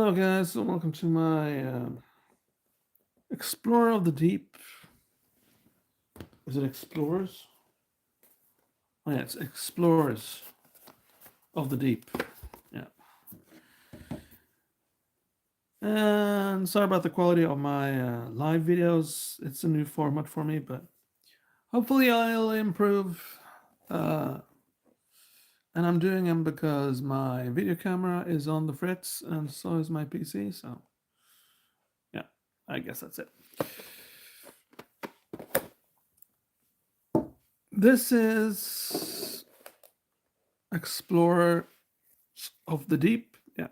Hello guys, and welcome to my Explorer of the Deep. Is it Explorers? Oh yeah, it's Explorers of the Deep. Yeah. And sorry about the quality of my live videos. It's a new format for me, but hopefully I'll improve. And I'm doing them because my video camera is on the fritz and so is my PC, so yeah, I guess that's it. This is Explorer of the Deep. Yeah.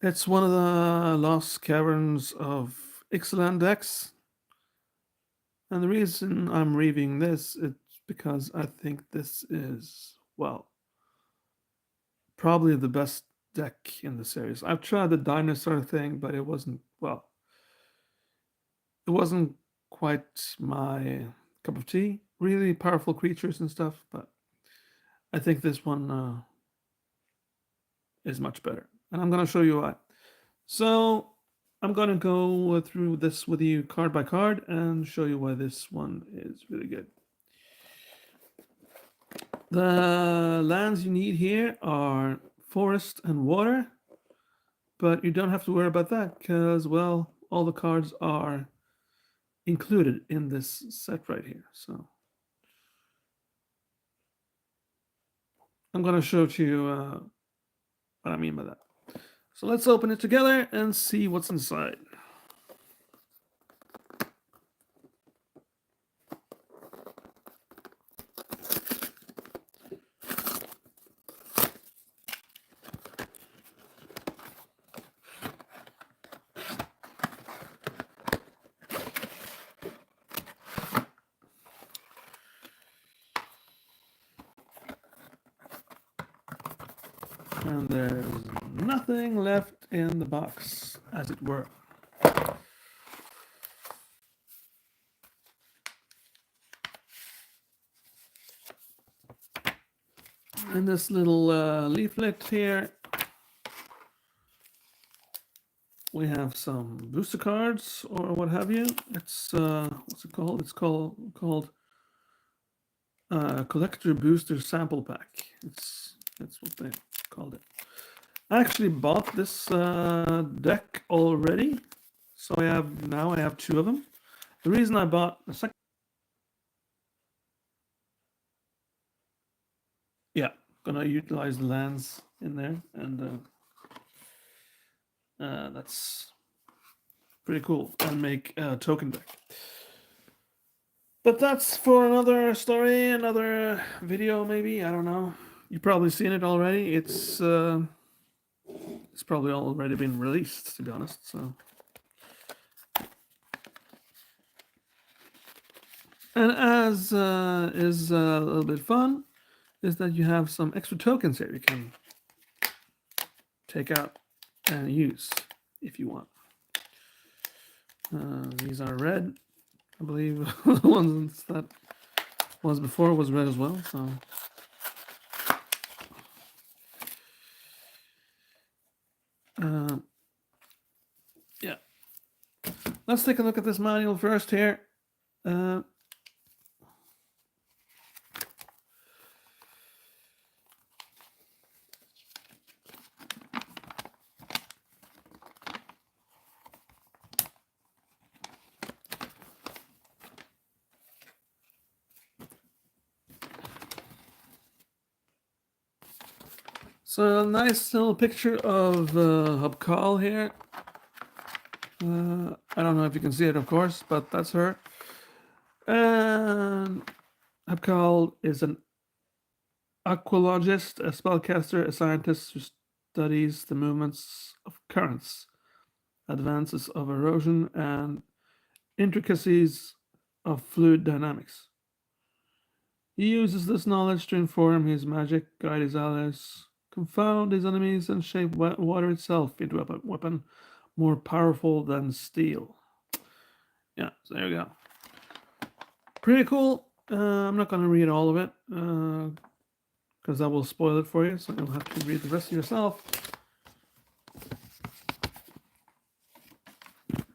It's one of the lost caverns of Ixalan Dex. And the reason I'm reviewing this is because I think this is, well, probably the best deck in the series. I've tried the dinosaur thing, but it wasn't, well, it wasn't quite my cup of tea. Really powerful creatures and stuff, but I think this one is much better. And I'm going to show you why. So I'm going to go through this with you card by card and show you why this one is really good. The lands you need here are forest and water, but you don't have to worry about that because, well, all the cards are included in this set right here. So I'm going to show to you what I mean by that. So let's open it together and see what's inside. And there's nothing left in the box, as it were. In this little leaflet here, we have some booster cards or what have you. It's what's it called? It's called Collector Booster Sample Pack. That's what they called it. I actually bought this deck already, so I have two of them. The reason I bought the second, yeah, gonna utilize the lands in there, and that's pretty cool, and make a token deck. But that's for another story, another video, maybe. I don't know. You've probably seen it already. It's probably already been released, to be honest. So, and as is a little bit fun, is that you have some extra tokens here you can take out and use if you want. These are red. I believe the ones that was before was red as well. So yeah, let's take a look at this manual first here. So a nice little picture of Hubcall here. I don't know if you can see it, of course, but that's her. And Hubcall is an aqualogist, a spellcaster, a scientist who studies the movements of currents, advances of erosion, and intricacies of fluid dynamics. He uses this knowledge to inform his magic, guide his allies, confound his enemies, and shape water itself into a weapon more powerful than steel. Yeah, so there we go. Pretty cool. I'm not going to read all of it because that will spoil it for you, so you'll have to read the rest yourself.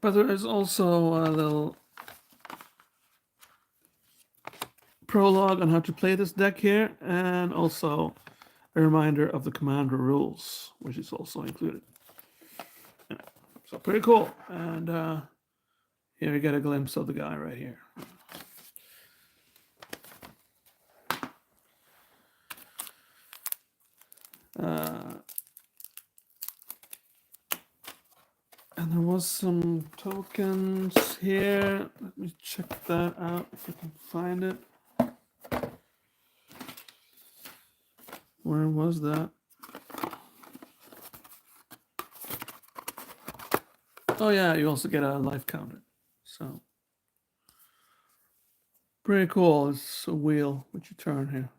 But there is also a little prologue on how to play this deck here, and also a reminder of the commander rules, which is also included. Yeah. So pretty cool. And here you get a glimpse of the guy right here. And there was some tokens here. Let me check that out if I can find it. Where was that? Oh yeah, you also get a life counter. So pretty cool. It's a wheel which you turn here.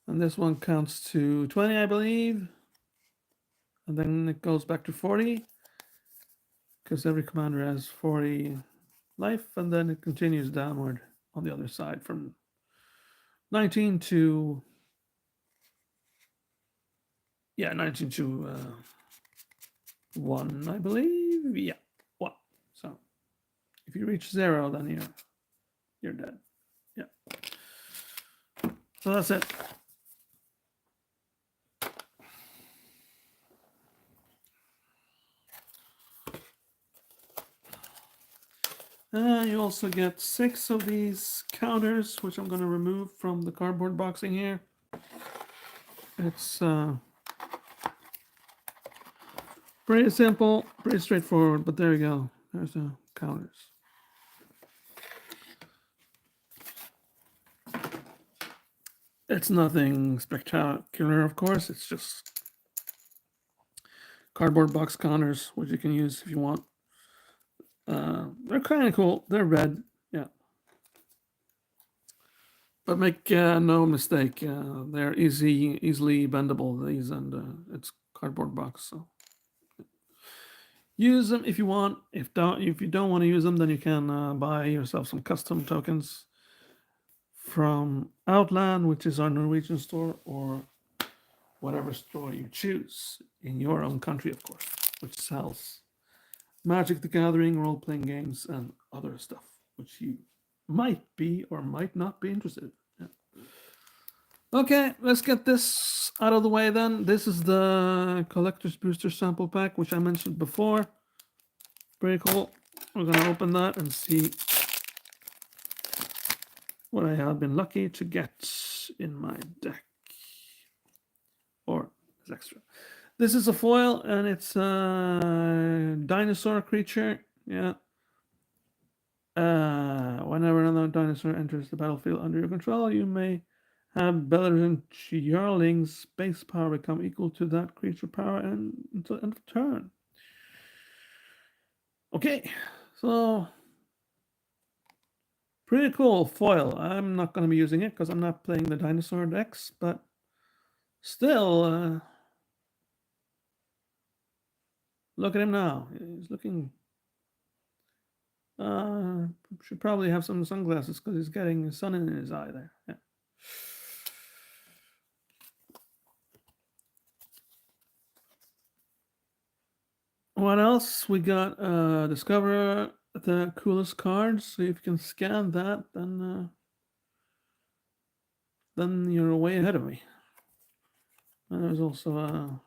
And this one counts to 20, I believe. And then it goes back to 40. Because every commander has 40 life, and then it continues downward on the other side from 19 to 19 to 1, I believe. Yeah, 1. So if you reach 0, then you're dead. Yeah. So that's it. You also get 6 of these counters, which I'm going to remove from the cardboard boxing here. It's pretty simple, pretty straightforward, but there you go. There's the counters. It's nothing spectacular, of course. It's just cardboard box counters, which you can use if you want. They're kind of cool. They're red, yeah. But make no mistake, they're easily bendable. These, and it's cardboard box, so use them if you want. If you don't want to use them, then you can buy yourself some custom tokens from Outland, which is our Norwegian store, or whatever store you choose in your own country, of course, which sells Magic the Gathering, role-playing games, and other stuff, which you might be or might not be interested in. Yeah. Okay, let's get this out of the way then. This is the Collector's Booster Sample Pack, which I mentioned before. Pretty cool. We're going to open that and see what I have been lucky to get in my deck. Or as extra. This is a foil, and it's a dinosaur creature. Yeah. Whenever another dinosaur enters the battlefield under your control, you may have Beleriand Jarling's base power become equal to that creature power until end of turn. Okay, so pretty cool foil. I'm not going to be using it because I'm not playing the dinosaur decks, but still, look at him now. He's looking. Should probably have some sunglasses because he's getting sun in his eye there. Yeah. What else? We got discover the coolest cards. So if you can scan that, then you're way ahead of me. And there's also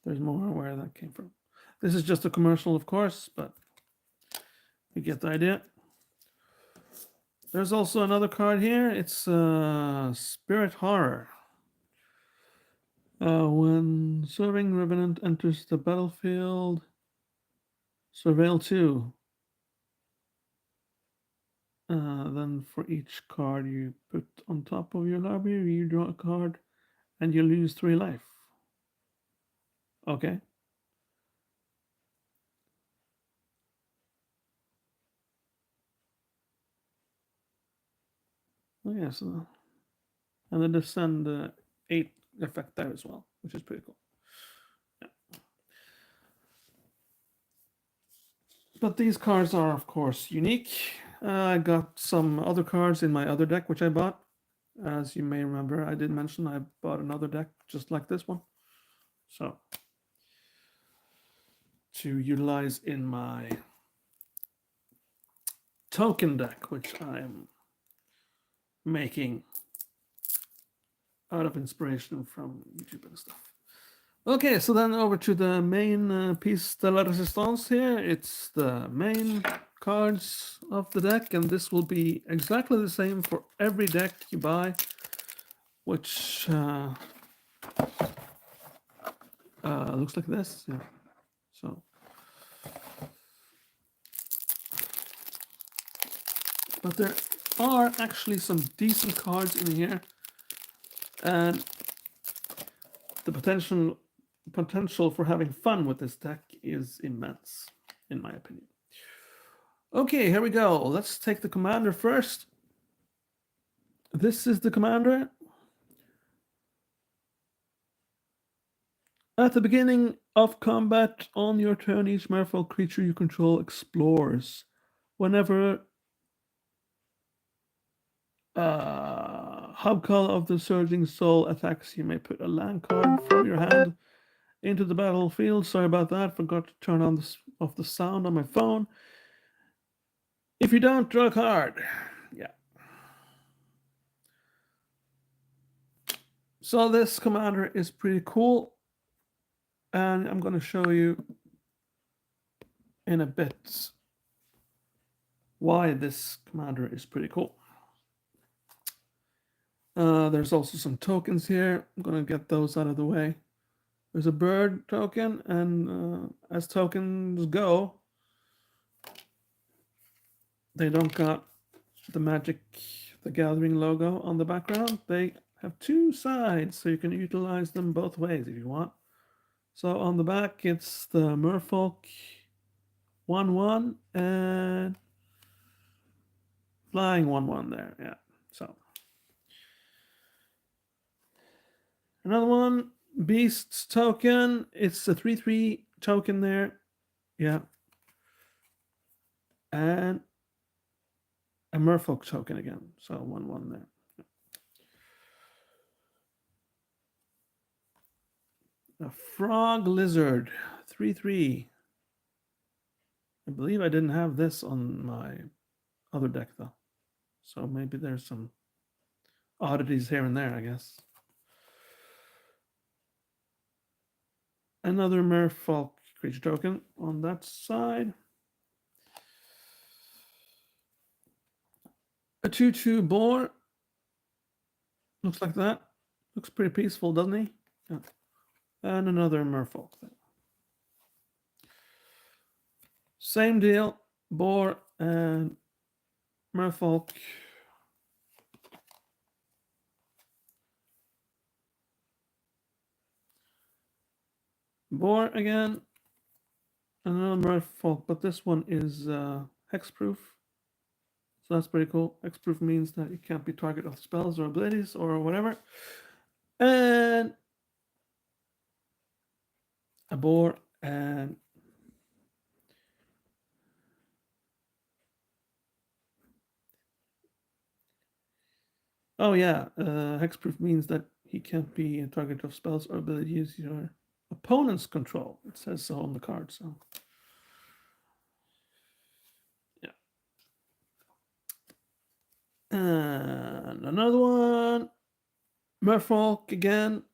there's more where that came from. This is just a commercial, of course, but you get the idea. There's also another card here. It's Spirit Horror. When Serving Revenant enters the battlefield, Surveil 2. Then for each card you put on top of your library, you draw a card and you lose 3 life. Okay. Oh, yeah, so, and then descend 8 effect there as well, which is pretty cool. Yeah. But these cards are, of course, unique. I got some other cards in my other deck, which I bought. As you may remember, I did mention I bought another deck just like this one. So to utilize in my token deck, which I'm making out of inspiration from YouTube and stuff. Okay, so then over to the main piece de la resistance here. It's the main cards of the deck, and this will be exactly the same for every deck you buy, which looks like this. Yeah. So, but there are actually some decent cards in here, and the potential for having fun with this deck is immense, in my opinion. Okay, here we go. Let's take the commander first. This is the commander. At the beginning of combat on your turn, each merfolk creature you control explores. Whenever Hubcall of the Surging Soul attacks, you may put a land card from your hand into the battlefield. Sorry about that. Forgot to turn on off the sound on my phone. If you don't, draw a card. Yeah. So this commander is pretty cool, and I'm going to show you in a bit why this commander is pretty cool. There's also some tokens here. I'm going to get those out of the way. There's a bird token, and as tokens go, they don't got the Magic the Gathering logo on the background. They have two sides, so you can utilize them both ways if you want. So on the back, it's the Merfolk 1/1 and flying 1/1 there. Yeah. So another one, Beasts token. It's a 3/3 token there. Yeah. And a Merfolk token again. So 1/1 there. A Frog Lizard 3/3. I believe I didn't have this on my other deck though. So maybe there's some oddities here and there, I guess. Another Merfolk creature token on that side. A 2/2 boar. Looks like that. Looks pretty peaceful, doesn't he? Yeah. And another Merfolk thing. Same deal. Boar and Merfolk. Boar again. Another Merfolk, but this one is hexproof. So that's pretty cool. Hexproof means that it can't be target of spells or abilities or whatever. And a boar and oh yeah, hexproof means that he can't be a target of spells or abilities your opponents control. It says so on the card. So yeah. And another one, Merfolk again,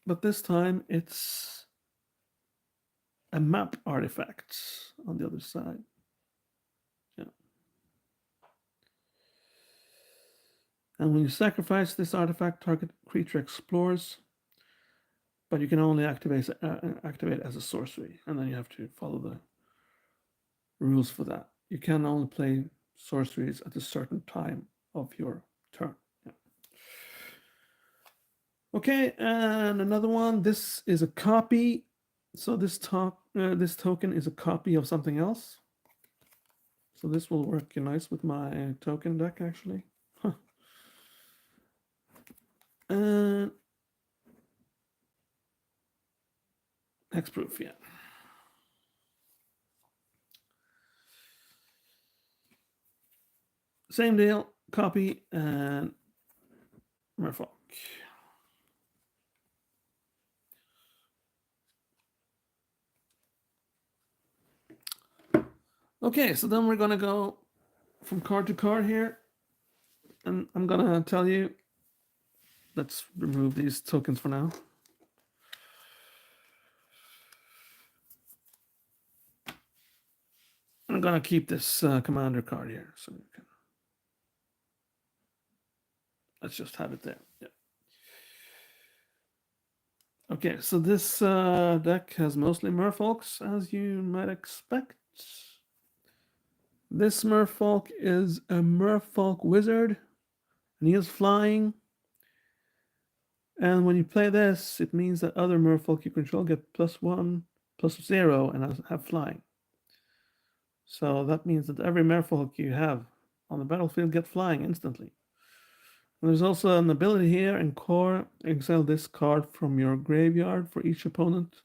but this time it's a map artifact on the other side. Yeah. And when you sacrifice this artifact, target creature explores, but you can only activate as a sorcery, and then you have to follow the rules for that. You can only play sorceries at a certain time of your turn. Yeah. Okay, and another one. This is a copy. So this token is a copy of something else. So this will work nice with my token deck, actually. Huh. And hexproof, yeah. Same deal, copy and Merfolk. Okay, so then we're gonna go from card to card here, and I'm gonna tell you. Let's remove these tokens for now. I'm gonna keep this commander card here, so you can. Let's just have it there. Yeah. Okay, so this deck has mostly merfolks, as you might expect. This merfolk is a merfolk wizard, and he is flying. And when you play this, it means that other merfolk you control get +1, +0, and have flying. So that means that every merfolk you have on the battlefield get flying instantly. And there's also an ability here in core. Exile this card from your graveyard for each opponent.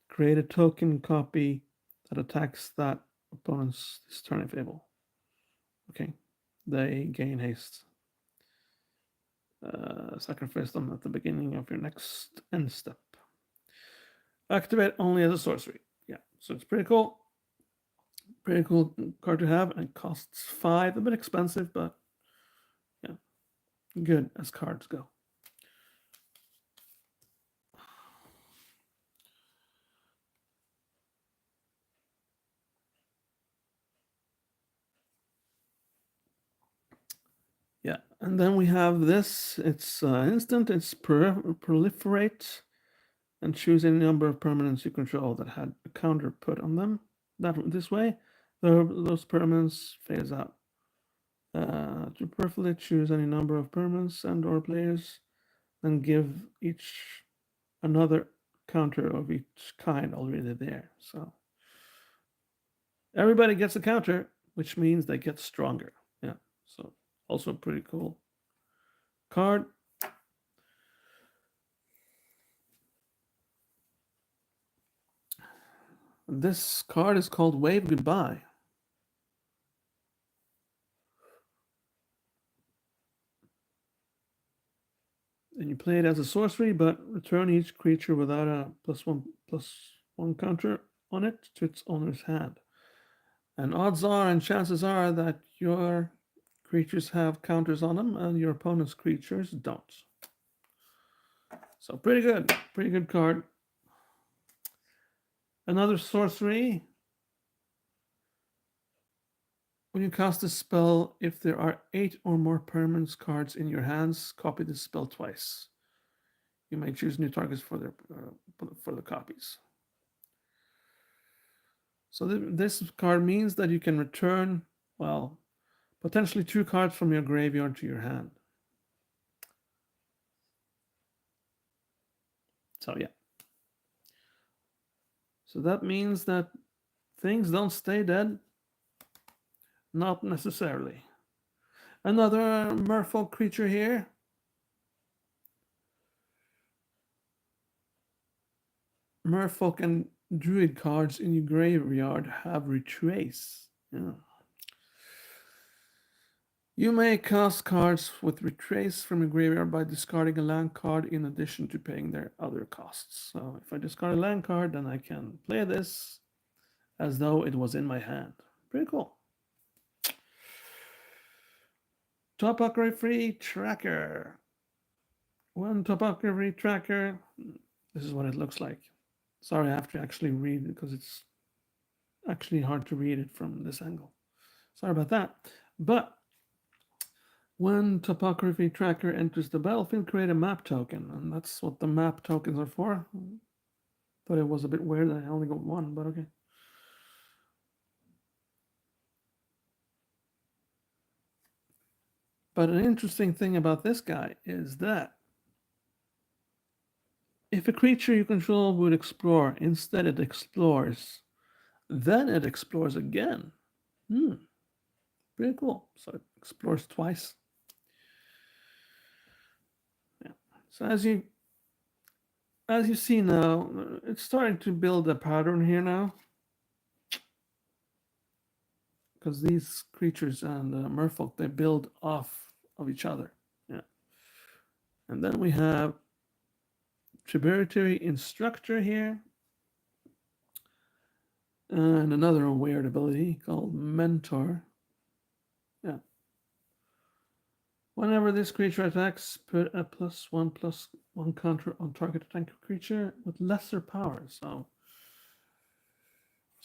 Create a token copy that attacks that opponent's this turn if able. Okay, they gain haste. Sacrifice them at the beginning of your next end step. Activate only as a sorcery. Yeah, so it's pretty cool. Pretty cool card to have, and it costs 5. A bit expensive, but yeah, good as cards go. Yeah, and then we have this. It's instant. It's proliferate, and choose any number of permanents you control that had a counter put on them. This way, those permanents phase out. To perfectly choose any number of permanents and/or players, then give each another counter of each kind already there. So everybody gets a counter, which means they get stronger. Yeah. So also pretty cool card. This card is called Wave Goodbye. And you play it as a sorcery, but return each creature without a +1/+1 counter on it to its owner's hand. And odds are and chances are that your creatures have counters on them and your opponent's creatures don't. So pretty good card. Another sorcery. When you cast a spell, if there are 8 or more permanent cards in your hands, copy the spell twice. You may choose new targets for the copies. So this card means that you can return, well, potentially 2 cards from your graveyard to your hand. So yeah. So that means that things don't stay dead. Not necessarily. Another merfolk creature here. Merfolk and druid cards in your graveyard have retrace. Yeah. You may cast cards with retrace from your graveyard by discarding a land card in addition to paying their other costs. So if I discard a land card, then I can play this as though it was in my hand. Pretty cool. Topography tracker. One topography tracker. This is what it looks like. Sorry, I have to actually read it because it's actually hard to read it from this angle. Sorry about that. But when topography tracker enters the battlefield, create a map token, and that's what the map tokens are for. Thought it was a bit weird that I only got one, but okay. But an interesting thing about this guy is that if a creature you control would explore, instead it explores, then it explores again. Pretty cool. So it explores twice. Yeah. So as you see now, it's starting to build a pattern here now. Because these creatures and merfolk, they build off of each other. Yeah. And then we have tributary instructor here. And another weird ability called Mentor. Yeah. Whenever this creature attacks, put a +1/+1 counter on target attacking creature with lesser power. So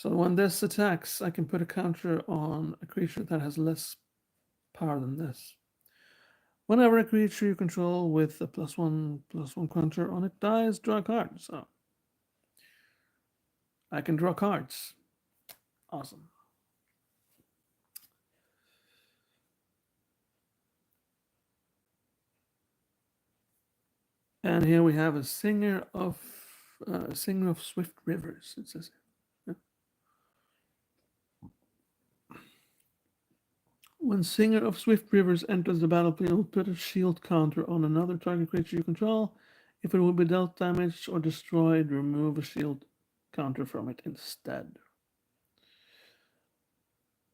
when this attacks, I can put a counter on a creature that has less power than this. Whenever a creature you control with a +1/+1 counter on it dies, draw a card. So I can draw cards. Awesome. And here we have a singer of Swift Rivers. It says. Yeah. When Singer of Swift Rivers enters the battlefield, put a shield counter on another target creature you control. If it will be dealt damage or destroyed, remove a shield counter from it instead.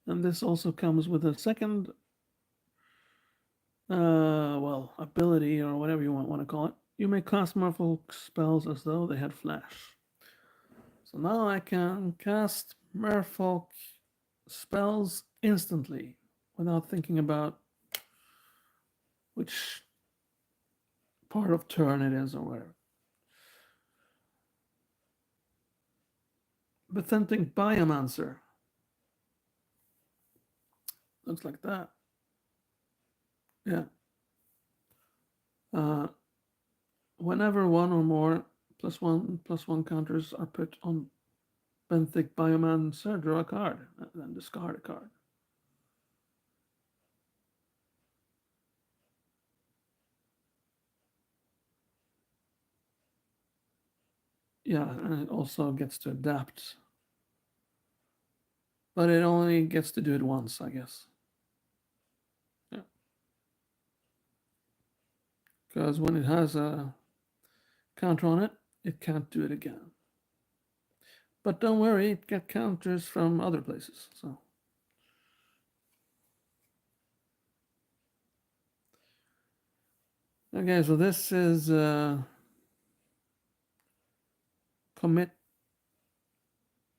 And this also comes with a second, ability or whatever you want to call it. You may cast merfolk spells as though they had flash. So now I can cast merfolk spells instantly without thinking about which part of turn it is or whatever. Bethentic Biomancer. Looks like that. Yeah. Whenever one or more +1/+1 counters are put on Benthic Biomancer, draw a card, and then discard a card. Yeah, and it also gets to adapt. But it only gets to do it once, I guess. Yeah. Because when it has a counter on it, it can't do it again. But don't worry, it gets counters from other places. So okay, so this is commit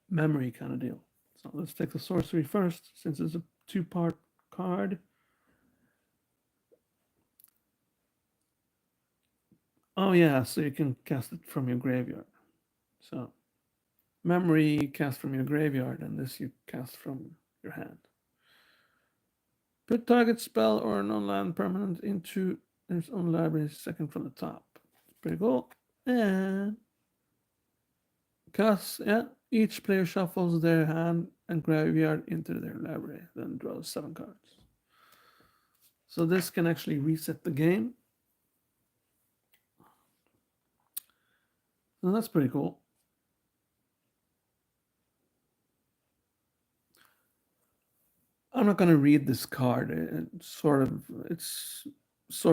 memory kind of deal. So let's take the sorcery first, since it's a two-part card. Oh yeah, so you can cast it from your graveyard. So memory cast from your graveyard, and this you cast from your hand. Put target spell or non-land permanent into its own library second from the top. Pretty cool. And cast, yeah, each player shuffles their hand and graveyard into their library, then draws 7 cards. So this can actually reset the game. So that's pretty cool. I'm not going to read this card. It's sort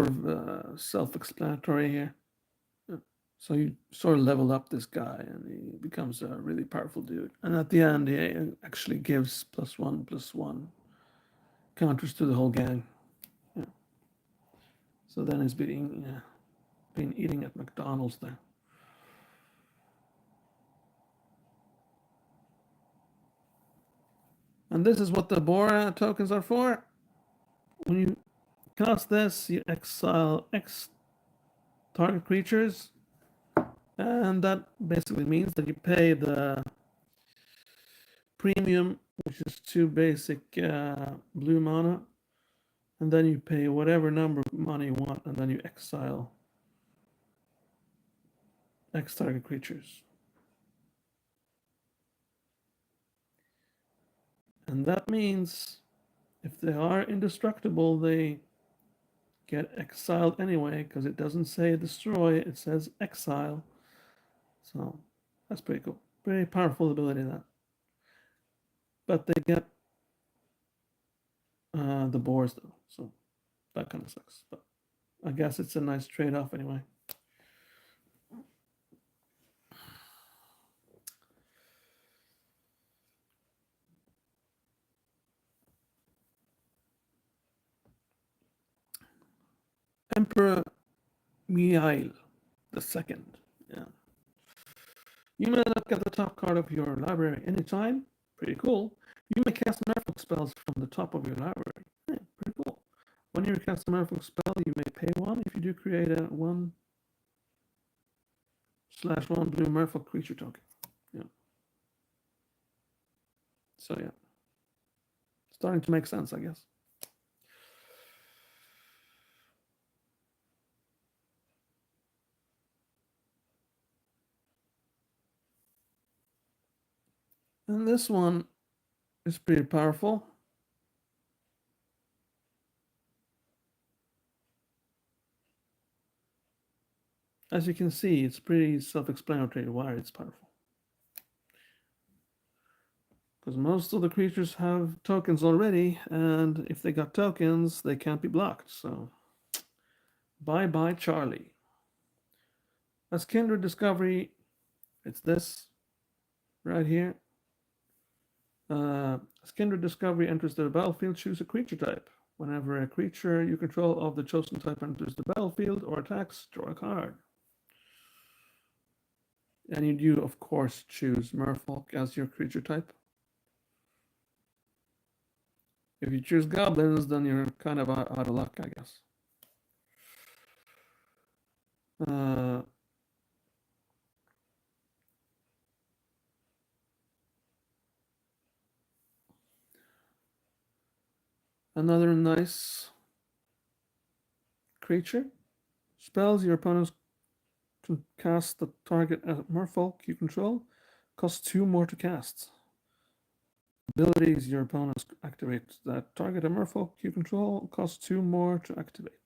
of self-explanatory here. So you sort of level up this guy, and he becomes a really powerful dude. And at the end, he actually gives +1/+1 counters to the whole gang. Yeah. So then he's been eating at McDonald's there. And this is what the Bora tokens are for. When you cast this, you exile X target creatures, and that basically means that you pay the premium, which is 2 basic blue mana, and then you pay whatever number of money you want, and then you exile X target creatures. And that means if they are indestructible, they get exiled anyway, because it doesn't say destroy, it says exile. So that's pretty cool. Pretty powerful ability, that. But they get the boars, though, so that kind of sucks. But I guess it's a nice trade off anyway. Emperor Mihail II. Yeah. You may look at the top card of your library anytime. Pretty cool. You may cast merfolk spells from the top of your library. Yeah, pretty cool. When you cast a merfolk spell, you may pay one. If you do, create a 1/1 blue merfolk creature token. Yeah. So yeah, starting to make sense, I guess. And this one is pretty powerful. As you can see, it's pretty self-explanatory why it's powerful. Because most of the creatures have tokens already, and if they got tokens, they can't be blocked. So, bye-bye, Charlie. As Kindred Discovery, it's this right here. As Kindred Discovery enters the battlefield, choose a creature type. Whenever a creature you control of the chosen type enters the battlefield or attacks, draw a card. And you do, of course, choose Merfolk as your creature type. If you choose goblins, then you're kind of out of luck, I guess. Another nice creature. Spells your opponents can cast the target merfolk you control. Costs 2 more to cast. Abilities your opponents activate that target a merfolk you control. Costs 2 more to activate.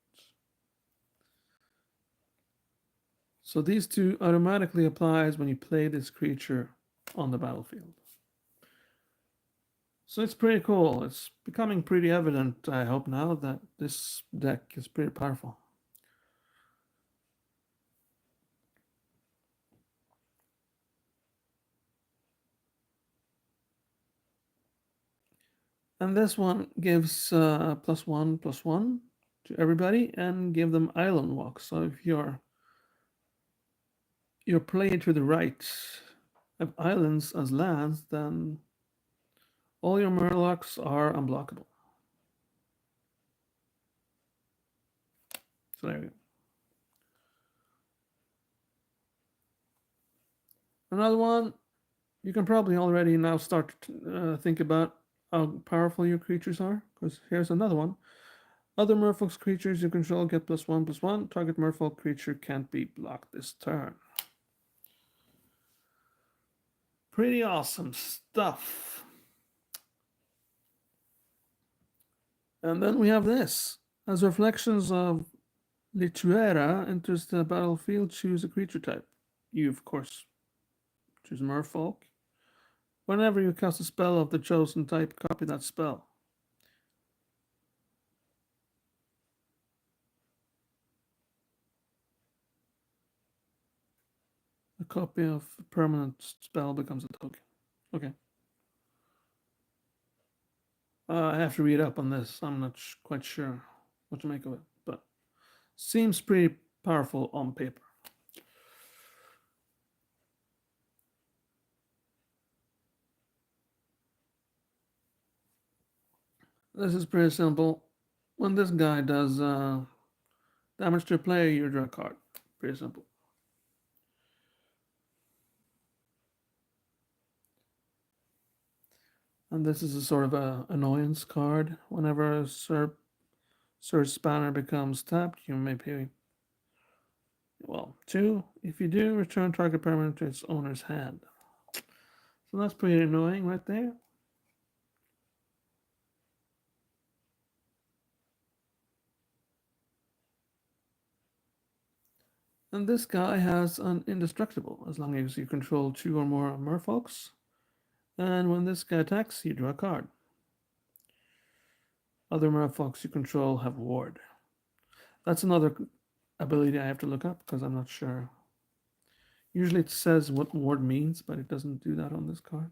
So these two automatically applies when you play this creature on the battlefield. So it's pretty cool. It's becoming pretty evident, I hope now, that this deck is pretty powerful. And this one gives +1/+1 to everybody and give them island walk. So if you're playing to the right of islands as lands, then all your murlocs are unblockable. So there you go. Another one, you can probably already now start to think about how powerful your creatures are, because here's another one. Other merfolk creatures you control get +1/+1. Target merfolk creature can't be blocked this turn. Pretty awesome stuff. And then we have this. As reflections of Lituera enters the battlefield, choose a creature type. You, of course, choose merfolk. Whenever you cast a spell of the chosen type, copy that spell. A copy of a permanent spell becomes a token. Okay. I have to read up on this. I'm not quite sure what to make of it, but seems pretty powerful on paper. This is pretty simple. When this guy does damage to a player, you draw a card. Pretty simple. And this is a sort of a annoyance card. Whenever a Surge Spanner becomes tapped, you may pay, well, 2. If you do, return target permanent to its owner's hand. So that's pretty annoying right there. And this guy has an indestructible as long as you control 2 or more merfolks. And when this guy attacks, you draw a card. Other merfolks you control have ward. That's another ability I have to look up because I'm not sure. Usually it says what ward means, but it doesn't do that on this card.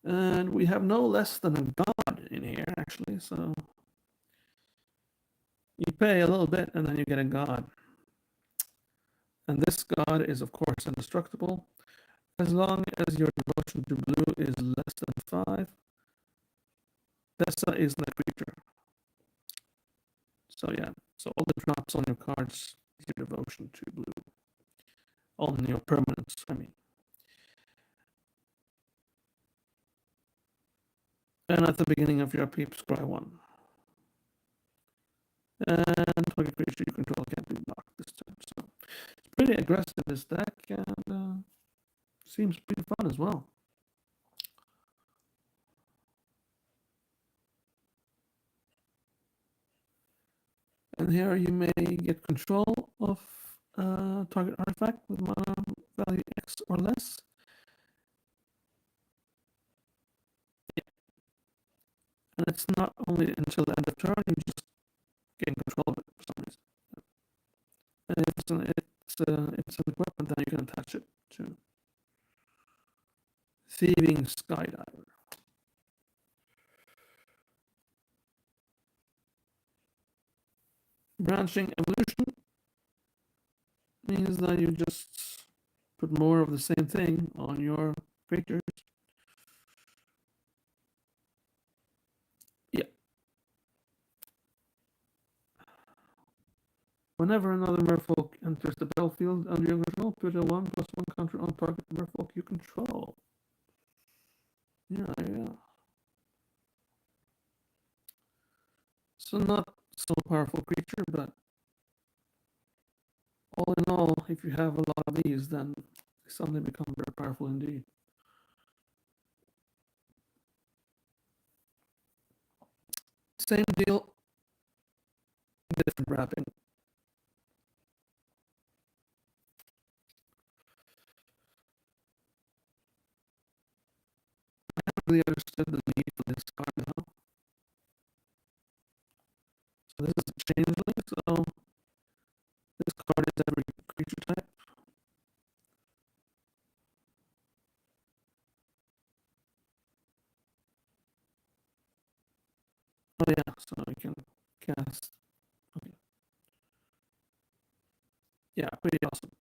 And we have no less than a god in here, actually, so you pay a little bit and then you get a god. And this god is, of course, indestructible. As long as your devotion to blue is less than 5, Dessa is the creature. So yeah, so all the drops on your cards is your devotion to blue. All in your permanents, I mean. And at the beginning of your upkeep, scry 1. And target creature you control can't be blocked this turn. So it's pretty aggressive, this deck, and seems pretty fun as well. And here you may get control of target artifact with mana value X or less. Yeah. And it's not only until the end of turn, you just gain control of it for some reason. And if it's an equipment, then you can attach it to Thieving Skydiver. Branching Evolution means that you just put more of the same thing on your creatures. Yeah. Whenever another merfolk enters the battlefield under your control, put a 1/1 counter on target merfolk you control. Yeah. So not so powerful creature, but all in all, if you have a lot of these, then they suddenly become very powerful indeed. Same deal, different wrapping. I haven't really understood the need for this card now. So this is a changeling, so this card is every creature type. Oh yeah, so you can cast. Okay. Yeah, pretty awesome.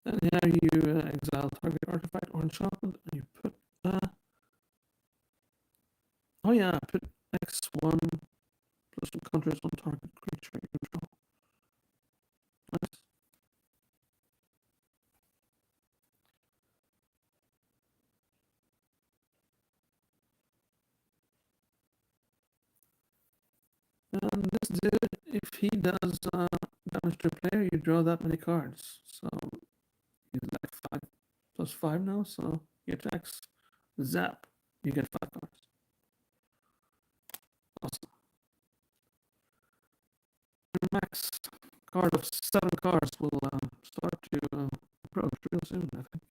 And here you exile target artifact or enchantment, and you put oh yeah, put X1 plus 2 counters on target creature you control. Nice. And this dude, if he does damage to a player, you draw that many cards. So he's like 5+5 now, so he attacks, zap, you get 5 cards. Awesome. Max card of 7 cards will start to approach real soon, I think.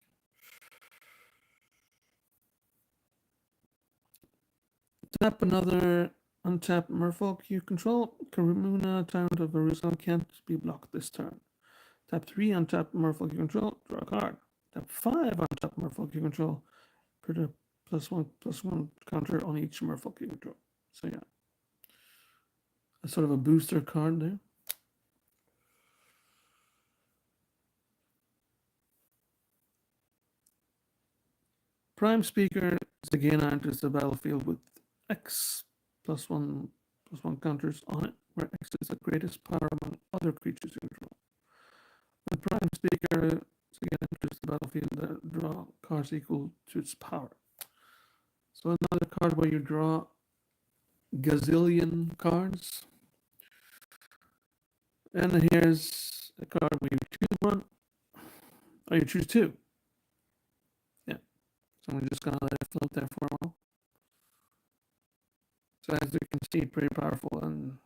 Tap another untapped merfolk you control. Karimuna, Tyrant of Veruza, can't be blocked this turn. Tap 3 untapped merfolk you control, draw a card. Tap 5 untapped merfolk you control, put a +1/+1 counter on each merfolk you control. So yeah, a sort of a booster card there. Prime Speaker Zagina enters the battlefield with X +1/+1 counters on it, where X is the greatest power among other creatures you control. When Prime Speaker Zagina enters the battlefield, draw cards equal to its power. So another card where you draw gazillion cards. And here's a card where you choose one. Oh, you choose 2. Yeah. So I'm just gonna let it float there for a while. So as you can see, pretty powerful, and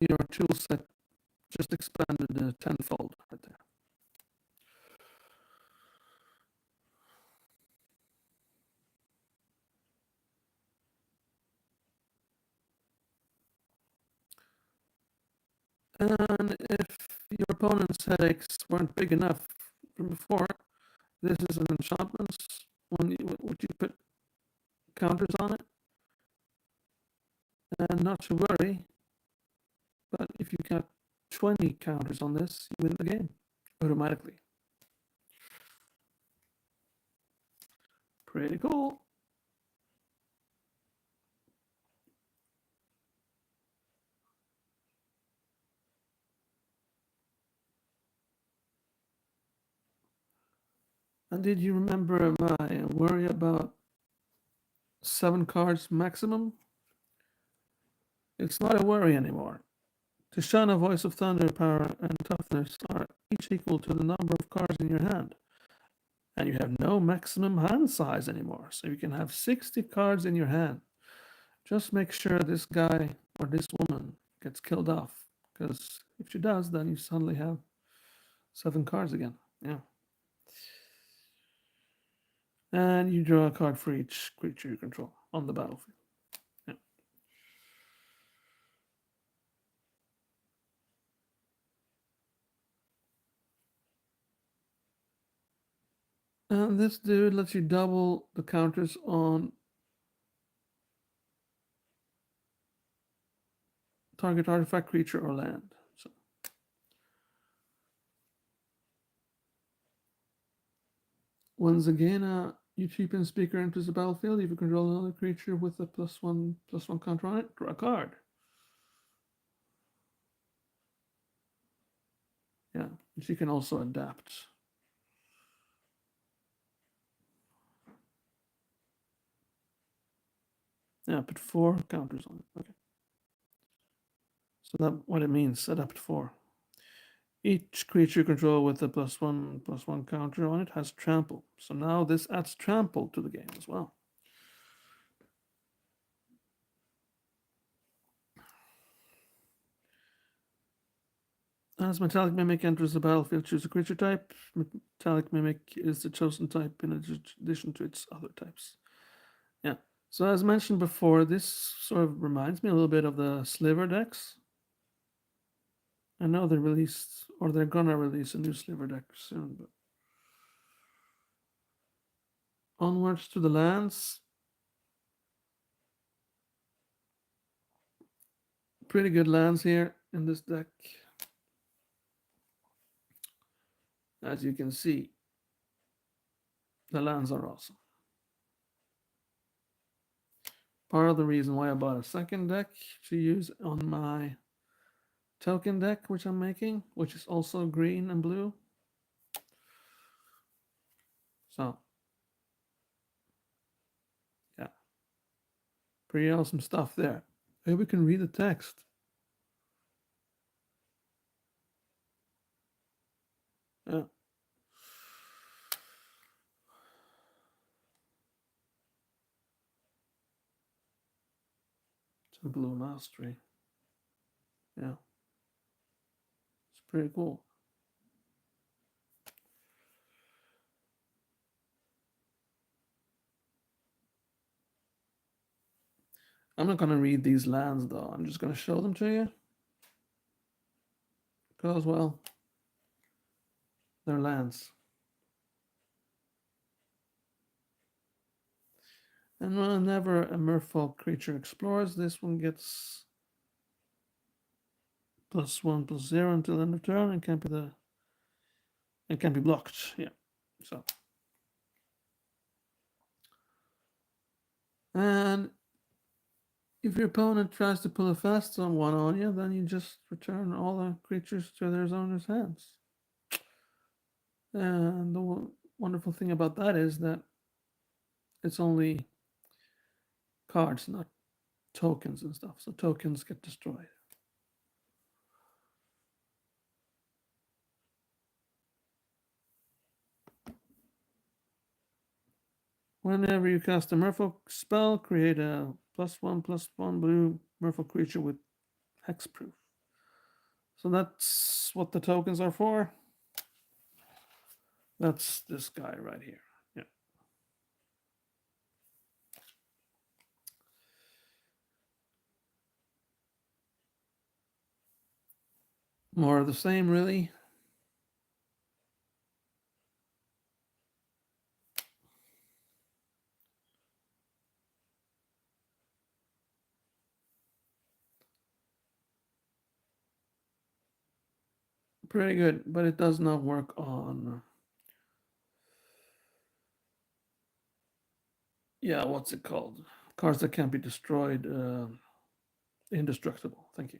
your tool set just expanded tenfold right there. And if your opponent's headaches weren't big enough from before, this is an enchantment when you put counters on it. And not to worry, but if you got 20 counters on this, you win the game automatically. Pretty cool. And did you remember my worry about 7 cards maximum? It's not a worry anymore. Tishana, Voice of Thunder, Power, and Toughness are each equal to the number of cards in your hand. And you have no maximum hand size anymore. So you can have 60 cards in your hand. Just make sure this guy or this woman gets killed off. Because if she does, then you suddenly have 7 cards again. Yeah. And you draw a card for each creature you control on the battlefield. Yeah. And this dude lets you double the counters on target artifact, creature, or land. So once again, you cheapen speaker enters the battlefield. If you control another creature with a +1/+1 counter on it, draw a card. Yeah, she can also adapt. Yeah, put 4 counters on it. Okay. So that's what it means, adapt 4. Each creature you control with a +1/+1 counter on it has trample. So now this adds trample to the game as well. As Metallic Mimic enters the battlefield, choose a creature type. Metallic Mimic is the chosen type in addition to its other types. Yeah. So as mentioned before, this sort of reminds me a little bit of the Sliver decks. I know they released, or they're gonna release a new Sliver deck soon, but onwards to the lands. Pretty good lands here in this deck. As you can see, the lands are awesome. Part of the reason why I bought a second deck to use on my token deck, which I'm making, which is also green and blue. So, yeah, pretty awesome stuff there. Maybe we can read the text. Yeah. It's a blue mastery. Yeah. It's pretty cool. I'm not going to read these lands though. I'm just going to show them to you. Because, well, they're lands. And whenever a merfolk creature explores, this one gets +1/+0 until end of turn and can't be blocked. Yeah. So, and if your opponent tries to pull a fast one on you, then you just return all the creatures to their owner's hands. And the wonderful thing about that is that it's only cards, not tokens and stuff. So tokens get destroyed. Whenever you cast a merfolk spell, create a +1/+1 blue merfolk creature with hexproof. So that's what the tokens are for. That's this guy right here. Yeah. More of the same, really. Pretty good, but it does not work on. Yeah, what's it called? Cards that can't be destroyed. Indestructible. Thank you.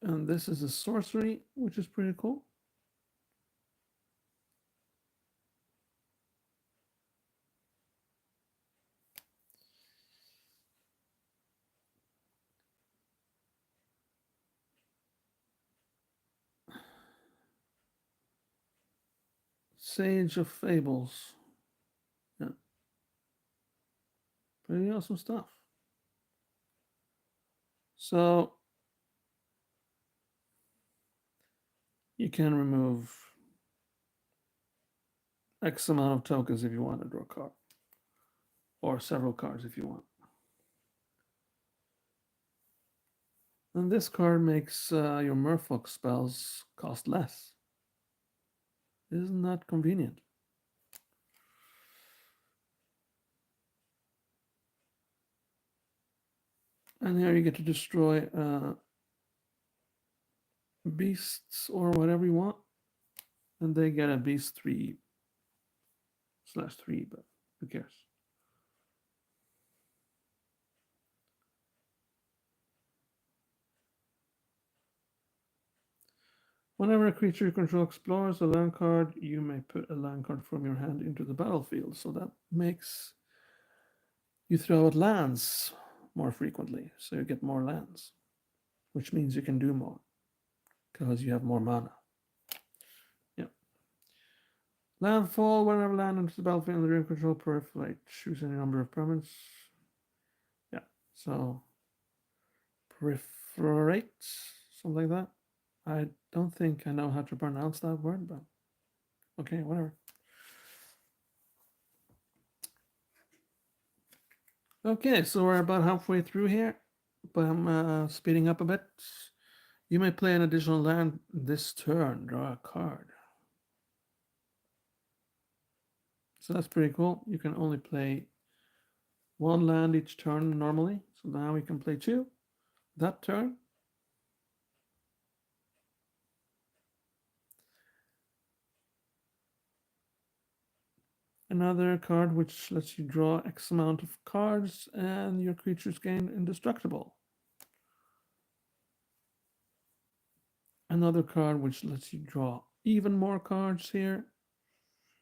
And this is a sorcery, which is pretty cool. Sage of Fables. Yeah, pretty awesome stuff. So you can remove X amount of tokens if you want to draw a card, or several cards if you want. And this card makes your Merfolk spells cost less. Isn't that convenient? And here you get to destroy beasts or whatever you want. And they get a beast 3/3, but who cares? Whenever a creature you control explores a land card, you may put a land card from your hand into the battlefield. So that makes you throw out lands more frequently. So you get more lands, which means you can do more because you have more mana. Yeah. Landfall, whenever land enters the battlefield under your control, proliferate. Choose any number of permanents. Yeah. So proliferate, something like that. I don't think I know how to pronounce that word, but okay, whatever. Okay, so we're about halfway through here, but I'm speeding up a bit. You may play an additional land this turn, draw a card. So that's pretty cool. You can only play one land each turn normally. So now we can play two that turn. Another card which lets you draw X amount of cards and your creatures gain indestructible. Another card which lets you draw even more cards here.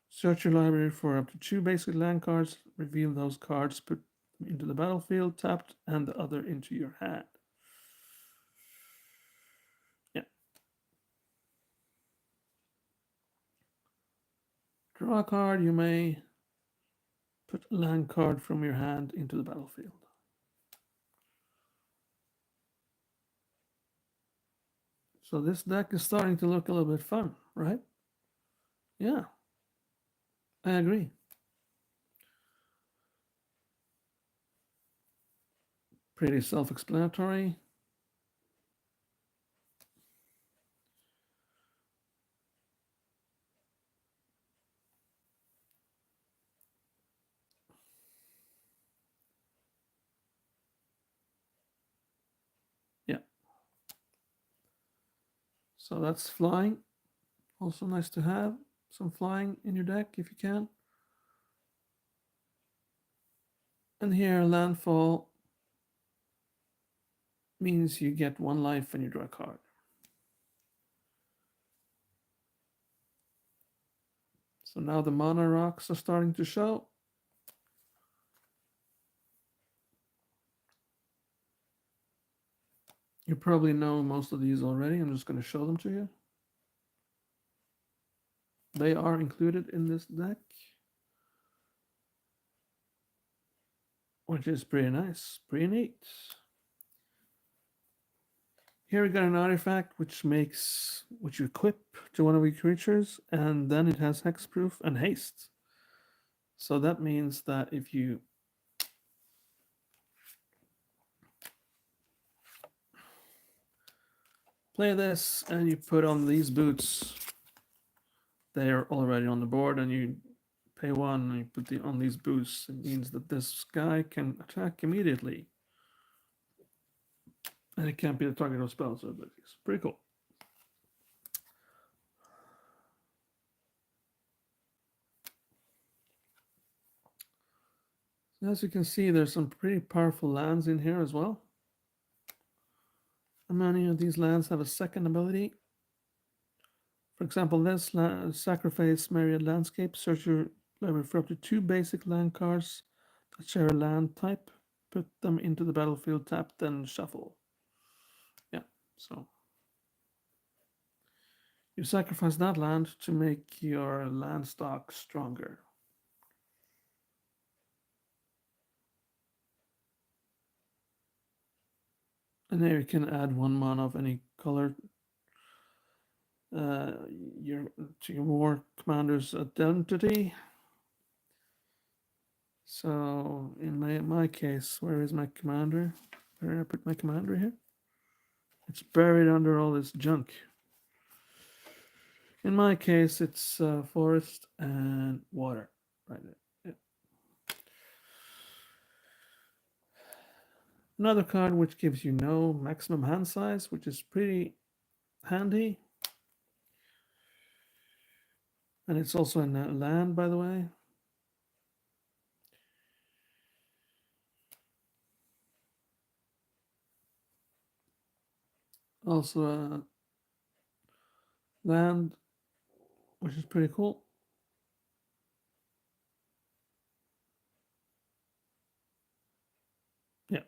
Search your library for up to 2 basic land cards, reveal those cards, put them into the battlefield, tapped, and the other into your hand. Yeah. Draw a card, you may put a land card from your hand into the battlefield. So this deck is starting to look a little bit fun, right? Yeah, I agree. Pretty self-explanatory. Yeah. So that's flying. Also nice to have some flying in your deck if you can. And here, landfall means you get 1 life when you draw a card. So now the mana rocks are starting to show. You probably know most of these already. I'm just going to show them to you. They are included in this deck, which is pretty nice, pretty neat. Here we got an artifact which you equip to one of your creatures, and then it has hexproof and haste. So that means that if you play this and you put on these boots, they are already on the board, and you pay 1 and you put on these boots, it means that this guy can attack immediately. And it can't be the target of spells or abilities. Pretty cool. As you can see, there's some pretty powerful lands in here as well. Many of these lands have a second ability. For example, this Sacrifice Myriad Landscape. Search your library for up to 2 basic land cards that share a land type. Put them into the battlefield, tap, then shuffle. Yeah, so you sacrifice that land to make your land stock stronger. And there you can add 1 mana of any color to your war commander's identity. So in my case, where is my commander? Where did I put my commander here? It's buried under all this junk. In my case, it's forest and water. Right there. Yeah. Another card which gives you no maximum hand size, which is pretty handy. And it's also in land, by the way. Also land, which is pretty cool. Yeah.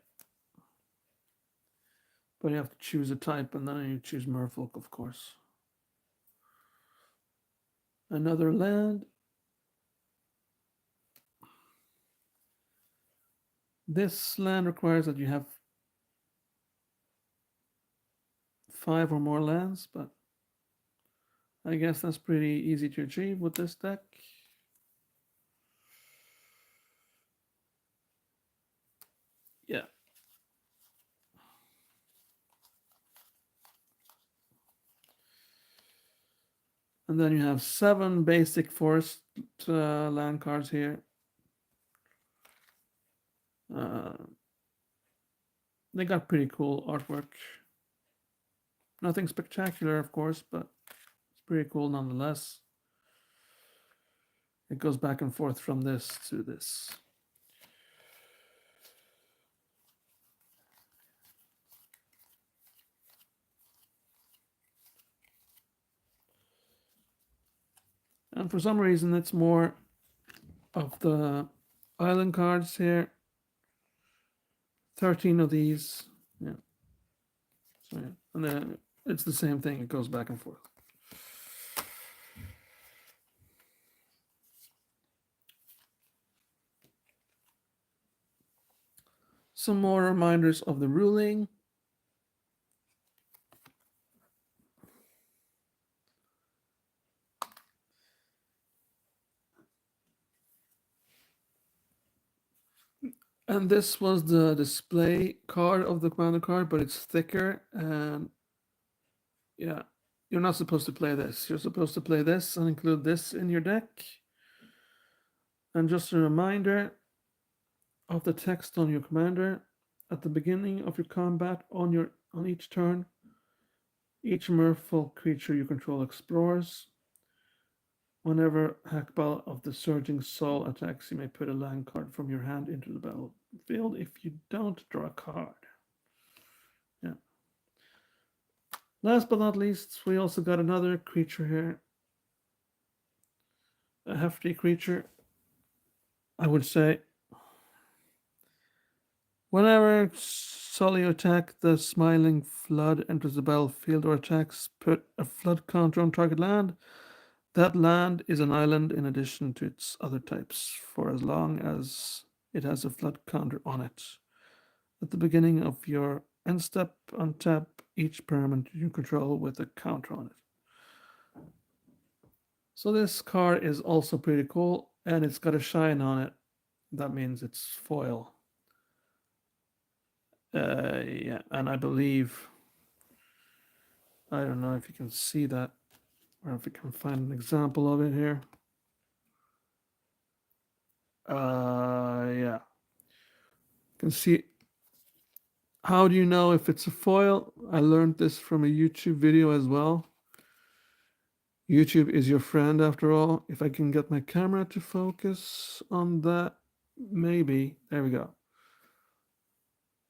But you have to choose a type, and then you choose Merfolk, of course. Another land. This land requires that you have 5 or more lands, but I guess that's pretty easy to achieve with this deck. Yeah. And then you have 7 basic forest land cards here. They got pretty cool artwork. Nothing spectacular, of course, but it's pretty cool nonetheless. It goes back and forth from this to this. And for some reason, it's more of the island cards here. 13 of these. Yeah. So, yeah. And then it's the same thing. It goes back and forth. Some more reminders of the ruling. And this was the display card of the commander card, but it's thicker. And yeah, you're not supposed to play this. You're supposed to play this and include this in your deck. And just a reminder of the text on your commander. At the beginning of your combat on each turn, each merfolk creature you control explores. Whenever Hackball of the Surging Soul attacks, you may put a land card from your hand into the battlefield. If you don't, draw a card. Yeah. Last but not least, we also got another creature here. A hefty creature, I would say. Whenever Sully attack, the Smiling Flood enters the battlefield or attacks, put a flood counter on target land. That land is an island in addition to its other types for as long as it has a flood counter on it. At the beginning of your end step, untap each permanent you control with a counter on it. So this card is also pretty cool, and it's got a shine on it. That means it's foil. Yeah, and I believe, I don't know if you can see that, or if we can find an example of it here. Yeah. You can see How do you know if it's a foil? I learned this from a YouTube video as well. YouTube is your friend after all. If I can get my camera to focus on that, maybe. There we go.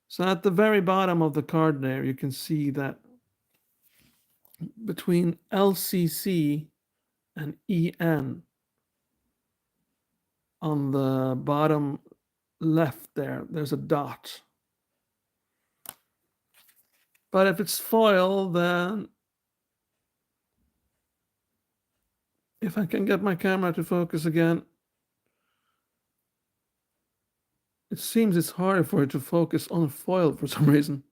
So at the very bottom of the card there, you can see that between LCC and EN on the bottom left there, there's a dot. But if it's foil, then if I can get my camera to focus again, it seems it's harder for it to focus on foil for some reason.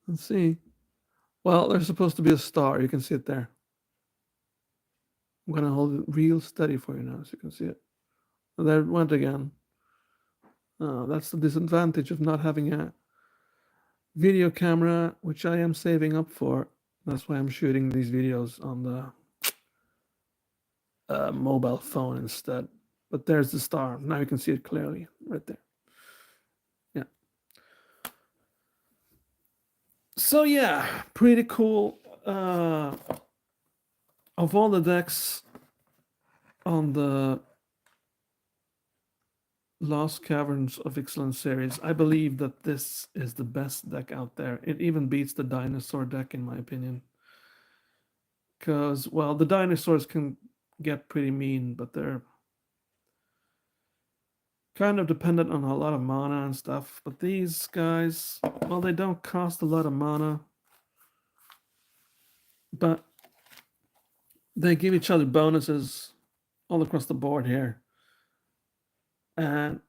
Let's see. Well, there's supposed to be a star. You can see it there. I'm going to hold it real steady for you now so you can see it. There it went again. That's the disadvantage of not having a video camera, which I am saving up for. That's why I'm shooting these videos on the mobile phone instead. But there's the star. Now you can see it clearly right there. Yeah. So yeah, pretty cool. Of all the decks on the Lost Caverns of Ixalan series, I believe that this is the best deck out there. It even beats the dinosaur deck, in my opinion. Because, well, the dinosaurs can get pretty mean, but they're kind of dependent on a lot of mana and stuff. But these guys, well, they don't cost a lot of mana, but they give each other bonuses all across the board here. And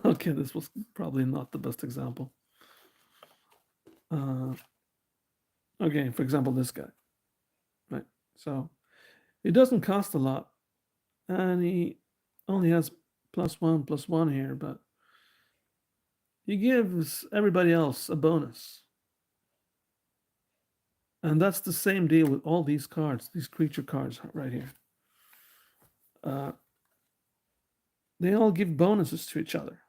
okay, this was probably not the best example. Okay, for example, this guy, right? So it doesn't cost a lot, and he only has +1/+1 here, but he gives everybody else a bonus. And that's the same deal with all these cards, these creature cards right here. They all give bonuses to each other,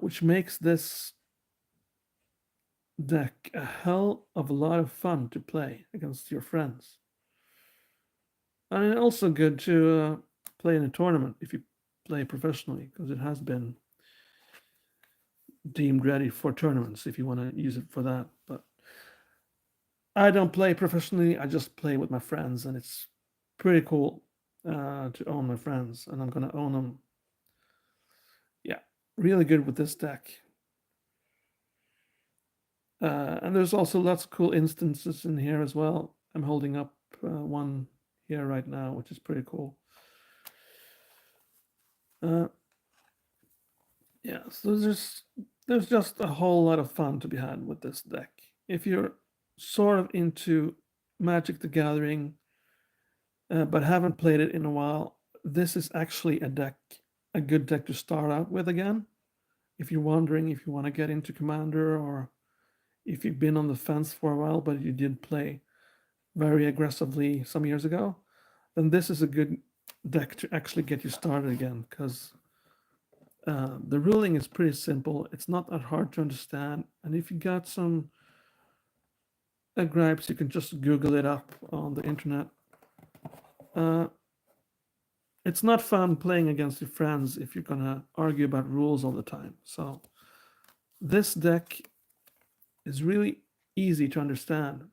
which makes this deck a hell of a lot of fun to play against your friends. And also good to play in a tournament if you play professionally, because it has been deemed ready for tournaments if you want to use it for that. But I don't play professionally. I just play with my friends, and it's pretty cool to own my friends, and I'm going to own them. Yeah, really good with this deck. And there's also lots of cool instances in here as well. I'm holding up one here right now, which is pretty cool. Yeah, so there's just a whole lot of fun to be had with this deck. If you're sort of into Magic the Gathering, but haven't played it in a while, this is actually a good deck to start out with again. If you're wondering if you want to get into Commander, or if you've been on the fence for a while, but you did play very aggressively some years ago, then this is a good deck to actually get you started again, because the ruling is pretty simple. It's not that hard to understand. And if you got some gripes, you can just Google it up on the internet. It's not fun playing against your friends if you're going to argue about rules all the time. So this deck is really easy to understand.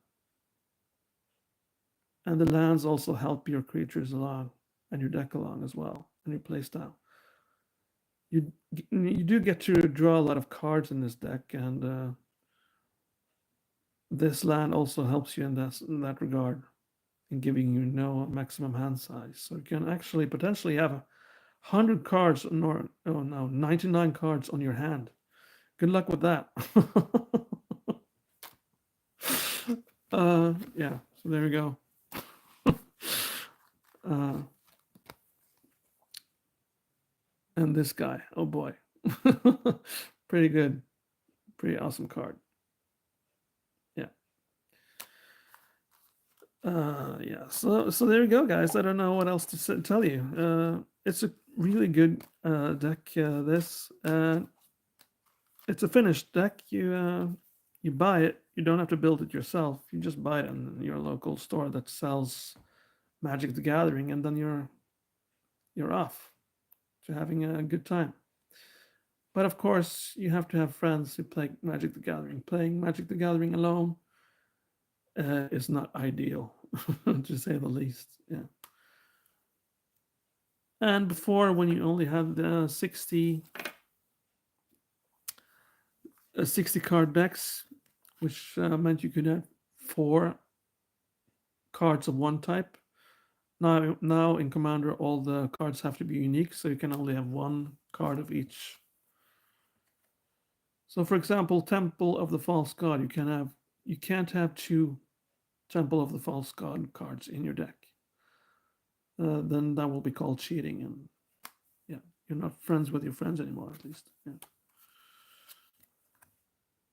And the lands also help your creatures along and your deck along as well, and your playstyle. You do get to draw a lot of cards in this deck, and this land also helps you in that regard, in giving you no maximum hand size. So you can actually potentially have 100 cards, or oh no, 99 cards on your hand. Good luck with that. Yeah, so there we go. And this guy, oh boy. Pretty good. Pretty awesome card. Yeah. Yeah. So there you go, guys. I don't know what else to tell you. It's a really good deck. This it's a finished deck. You buy it. You don't have to build it yourself. You just buy it in your local store that sells Magic the Gathering, and then you're off to having a good time. But of course, you have to have friends who play Magic the Gathering. Playing Magic the Gathering alone is not ideal, to say the least. Yeah. And before, when you only had 60 card decks, which meant you could have 4 cards of one type. Now in Commander, all the cards have to be unique, so you can only have 1 card of each. So, for example, Temple of the False God, you can't have 2 Temple of the False God cards in your deck. Then that will be called cheating, and yeah, you're not friends with your friends anymore, at least. Yeah.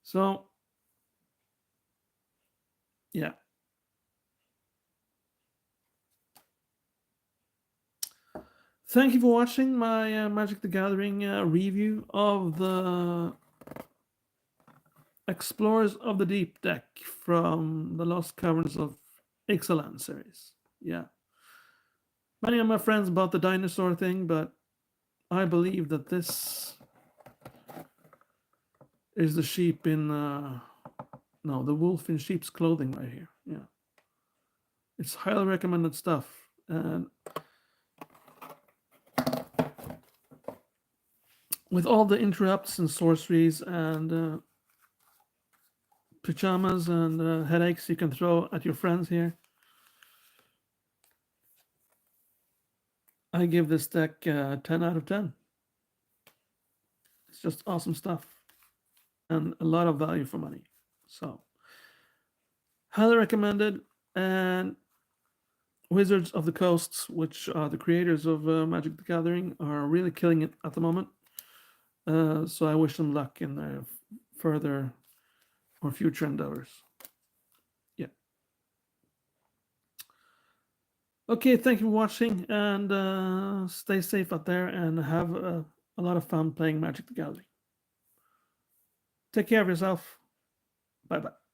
So, yeah. Thank you for watching my Magic the Gathering review of the Explorers of the Deep deck from the Lost Caverns of Ixalan series. Yeah. Many of my friends bought the dinosaur thing, but I believe that this is the sheep in no, the wolf in sheep's clothing right here. Yeah. It's highly recommended stuff. And with all the interrupts and sorceries and pajamas and headaches you can throw at your friends here, I give this deck 10 out of 10. It's just awesome stuff and a lot of value for money. So, highly recommended. And Wizards of the Coast, which are the creators of Magic the Gathering, are really killing it at the moment. So I wish them luck in their further or future endeavors. Yeah. Okay, thank you for watching, and stay safe out there and have a lot of fun playing Magic the Gathering. Take care of yourself. Bye bye.